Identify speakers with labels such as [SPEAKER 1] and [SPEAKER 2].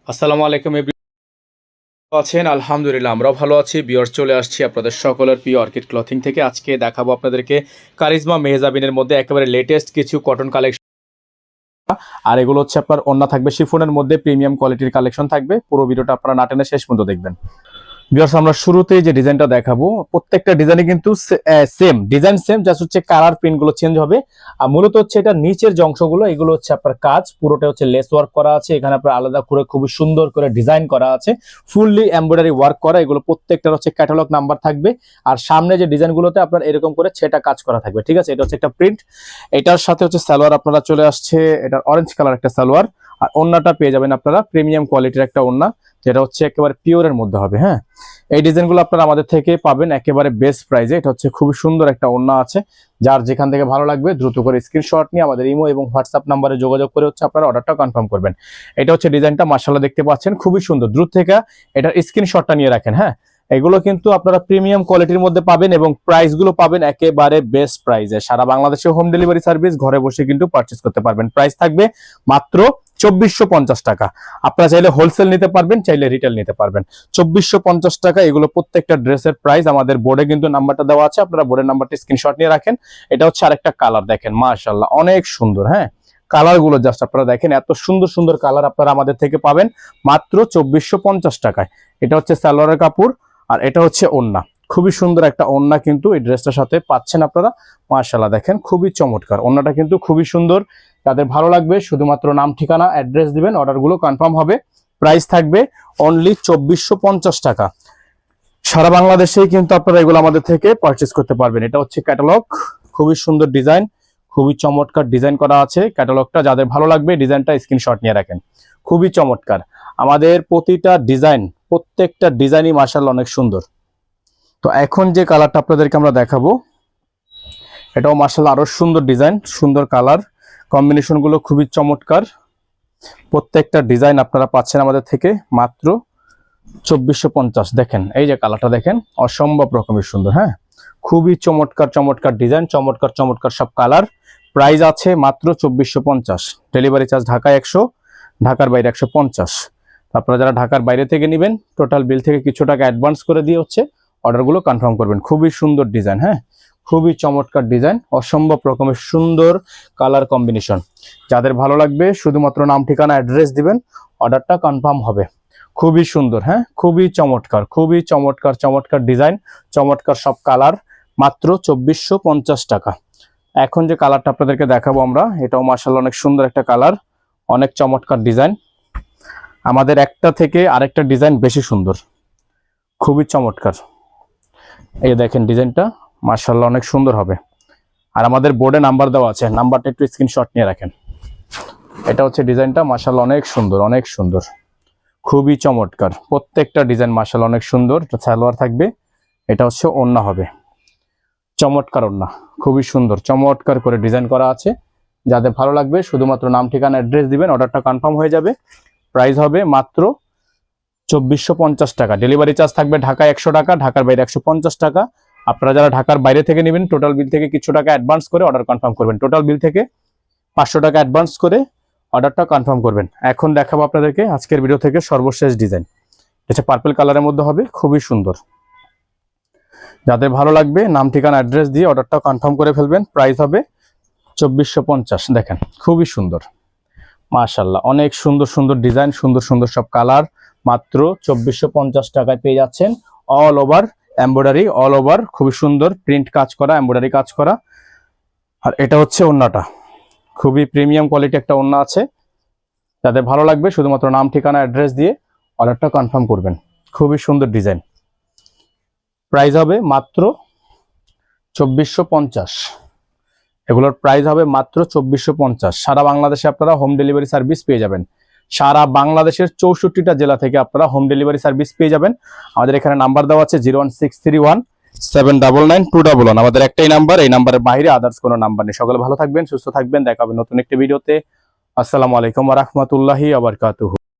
[SPEAKER 1] আসসালামু আলাইকুম আছেন আলহামদুলিল্লাহ আমরাও ভালো আছি। ভিউয়ার্স চলে আসছি আপনাদের সকলের প্রিয় অর্কিড ক্লথিং থেকে। আজকে দেখাবো আপনাদেরকে কারিজমা মেহজাবিনের মধ্যে একেবারে লেটেস্ট কিছু কটন কালেকশন। আর এগুলো হচ্ছে আপনার ওন্না থাকবে শিফনের মধ্যে, প্রিমিয়াম কোয়ালিটির কালেকশন থাকবে। পুরো ভিডিওটা আপনারা না টেনে শেষ পর্যন্ত দেখবেন। ভিউয়ার্স আমরা শুরুতেই যে ডিজাইনটা দেখাবো, প্রত্যেকটা ডিজাইনে কিন্তু সেম ডিজাইন, সেম জাস্ট হচ্ছে কালার প্রিন্ট গুলো চেঞ্জ হবে। আর মূলত হচ্ছে এটা নিচের যে অংশগুলো এগুলো হচ্ছে আপনার কাজ, পুরোটা হচ্ছে লেস ওয়ার্ক করা আছে। এখানে আপনার আলাদা করে খুবই সুন্দর করে ডিজাইন করা আছে, ফুললি এমব্রয়ডারি ওয়ার্ক করা। এগুলো প্রত্যেকটার হচ্ছে ক্যাটালগ নাম্বার থাকবে। আর সামনে যে ডিজাইনগুলোতে আপনার এরকম করে সেটা কাজ করা থাকবে, ঠিক আছে। এটা হচ্ছে একটা প্রিন্ট। এটার সাথে হচ্ছে সালোয়ার আপনারা চলে আসছে, এটা অরেঞ্জ কালার একটা সালোয়ার। আর ওন্নাটা পেয়ে যাবেন আপনারা প্রিমিয়াম কোয়ালিটির একটা ওন্না, যেটা হচ্ছে একেবারে পিওরের মধ্যে হবে। হ্যাঁ, এই ডিজাইনগুলো আপনারা আমাদের থেকে পাবেন একেবারে বেস্ট প্রাইসে। এটা হচ্ছে খুবই সুন্দর একটা ওন্না আছে। যার যেখান থেকে ভালো লাগবে দ্রুত করে স্ক্রিনশট নিয়ে আমাদের ইমো এবং হোয়াটসঅ্যাপ নাম্বারে যোগাযোগ করে হচ্ছে আপনারা অর্ডারটা কনফার্ম করবেন। এটা হচ্ছে ডিজাইনটা, মাশাআল্লাহ দেখতে পাচ্ছেন খুবই সুন্দর। দ্রুত থেকে এটার স্ক্রিনশটটা নিয়ে রাখেন। হ্যাঁ, এগুলো কিন্তু আপনারা প্রিমিয়াম কোয়ালিটির মধ্যে পাবেন এবং প্রাইসগুলো পাবেন একেবারে বেস্ট প্রাইসে। সারা বাংলাদেশে হোম ডেলিভারি সার্ভিস, ঘরে বসে কিন্তু পারচেজ করতে পারবেন। প্রাইস থাকবে মাত্র 2450 টাকা। আপনারা চাইলে হোলসেল নিতে পারবেন, চাইলে রিটেল নিতে পারবেন। 2450 টাকা এগুলো প্রত্যেকটা ড্রেসের প্রাইস। আমাদের বোর্ডে কিন্তু নাম্বারটা দেওয়া আছে, আপনারা বোর্ডের নাম্বারটি স্ক্রিনশট নিয়ে রাখেন। এটা হচ্ছে আরেকটা কালার, দেখেন মাশাআল্লাহ অনেক সুন্দর। হ্যাঁ, কালার গুলো জাস্ট আপনারা দেখেন, এত সুন্দর সুন্দর কালার আপনারা আমাদের থেকে পাবেন মাত্র 2450 টাকায়। এটা হচ্ছে সালোয়ারের কাপড় আর এটা হচ্ছে ওন্না। খুবই সুন্দর একটা ওন্না কিন্তু এই ড্রেসটার সাথে পাচ্ছেন আপনারা। মাশাআল্লাহ দেখেন খুবই চমৎকার ওন্নাটা, কিন্তু খুবই সুন্দর। যাদের ভালো লাগবে শুধুমাত্র নাম, ঠিকানা, অ্যাড্রেস দিবেন, অর্ডারগুলো কনফার্ম হবে। প্রাইস থাকবে অনলি 2450 টাকা। সারা বাংলাদেশেই কিন্তু আপনারা এগুলো আমাদের থেকে পারচেজ করতে পারবেন। এটা হচ্ছে ক্যাটালগ, খুবই সুন্দর ডিজাইন, খুবই চমৎকার ডিজাইন করা আছে ক্যাটালগটা। যাদের ভালো লাগবে ডিজাইনটা স্ক্রিনশট নিয়ে রাখেন। খুবই চমৎকার আমাদের প্রতিটা ডিজাইন, প্রত্যেকটা ডিজাইনই মাশাআল্লাহ অনেক সুন্দর। তো এখন যে কালারটা আপনাদেরকে আমরা দেখাবো, এটাও মাশাআল্লাহ আরো সুন্দর ডিজাইন, সুন্দর কালার কম্বিনেশন গুলো খুবই চমৎকার। প্রত্যেকটা ডিজাইন আপনারা পাচ্ছেন আমাদের থেকে মাত্র 2450। দেখেন এই যে কালারটা দেখেন, অসম্ভব রকমের সুন্দর। হ্যাঁ, খুবই চমৎকার চমৎকার ডিজাইন, চমৎকার চমৎকার সব কালার। প্রাইস আছে মাত্র 2450। ডেলিভারি চার্জ ঢাকায় 100, ঢাকার বাইরে 150। আপনারা যারা ঢাকার বাইরে থেকে নেবেন টোটাল বিল থেকে কিছু টাকা অ্যাডভান্স করে দিয়ে হচ্ছে অর্ডারগুলো কনফার্ম করবেন। খুবই সুন্দর ডিজাইন। হ্যাঁ, খুবই চমৎকার ডিজাইন, অসম্ভব রকমের সুন্দর কালার কম্বিনেশন। যাদের ভালো লাগবে শুধুমাত্র নাম, ঠিকানা, অ্যাড্রেস দিবেন, অর্ডারটা কনফার্ম হবে। খুবই সুন্দর। হ্যাঁ, খুবই চমৎকার, খুবই চমৎকার চমৎকার ডিজাইন, চমৎকার সব কালার, মাত্র 2450 টাকা। এখন যে কালারটা আপনাদেরকে দেখাবো আমরা, এটাও মাশাআল্লাহ অনেক সুন্দর একটা কালার, অনেক চমৎকার ডিজাইন। আমাদের একটা থেকে আরেকটা ডিজাইন বেশি সুন্দর, খুবই চমৎকার। এই দেখেন ডিজাইনটা মাশাআল্লাহ অনেক সুন্দর হবে। আর আমাদের বোর্ডে নাম্বার দেওয়া আছে, নাম্বারটা একটু স্ক্রিনশট নিয়ে রাখেন। এটা হচ্ছে ডিজাইনটা, মাশাআল্লাহ অনেক সুন্দর, অনেক সুন্দর, খুবই চমৎকার। প্রত্যেকটা ডিজাইন মাশাআল্লাহ অনেক সুন্দর। এটা সালোয়ার থাকবে, এটা হচ্ছে ওন্না হবে। চমৎকার ওন্না, খুবই সুন্দর, চমৎকার করে ডিজাইন করা আছে। যাদের ভালো লাগবে শুধুমাত্র নাম, ঠিকানা, অ্যাড্রেস দিবেন, অর্ডারটা কনফার্ম হয়ে যাবে। প্রাইস হবে মাত্র 2450 টাকা। ডেলিভারি চার্জ থাকবে ঢাকায় 100 টাকা, ঢাকার বাইরে 150 টাকা। আপনারা যারা ঢাকার বাইরে থেকে নেবেন টোটাল বিল থেকে কিছু টাকা অ্যাডভান্স করে অর্ডার কনফার্ম করবেন। টোটাল বিল থেকে 500 টাকা অ্যাডভান্স করে অর্ডারটা কনফার্ম করবেন। এখন দেখাবো আপনাদেরকে আজকের ভিডিও থেকে সর্বশেষ ডিজাইন। এটা পার্পল কালারের মধ্যে হবে, খুবই সুন্দর। যাদের ভালো লাগবে নাম, ঠিকানা, অ্যাড্রেস দিয়ে অর্ডারটা কনফার্ম করে ফেলবেন। প্রাইস হবে 2450। দেখেন খুবই সুন্দর, মাশাআল্লাহ অনেক সুন্দর সুন্দর ডিজাইন, সুন্দর সুন্দর সব কালার। মাত্র 2450 টাকায় পেয়ে যাচ্ছেন। All over embroidery, all over খুবই সুন্দর প্রিন্ট কাজ করা, এমব্রয়ডারি কাজ করা। আর এটা হচ্ছে ওন্নাটা, খুবই প্রিমিয়াম কোয়ালিটি একটা ওন্না আছে। যাদের ভালো লাগবে শুধুমাত্র নাম, ঠিকানা, অ্যাড্রেস দিয়ে অর্ডারটা কনফার্ম করবেন। খুবই সুন্দর ডিজাইন। প্রাইস হবে মাত্র 2450। এগুলোর প্রাইস হবে মাত্র 2450। সারা বাংলাদেশে আপনারা হোম ডেলিভারি সার্ভিস পেয়ে যাবেন। সারা বাংলাদেশের 64টা জেলা থেকে আপনারা হোম ডেলিভারি সার্ভিস পেয়ে যাবেন। আমাদের এখানে নাম্বার দেওয়া আছে 01631799211। আমাদের একটাই নাম্বার, এই নাম্বারের বাইরে আদার্স কোনো নাম্বার নেই। সকলে ভালো থাকবেন, সুস্থ থাকবেন, দেখা হবে নতুন একটি ভিডিওতে। আসসালামু আলাইকুম ওয়া রাহমাতুল্লাহি ওয়া বারাকাতুহু।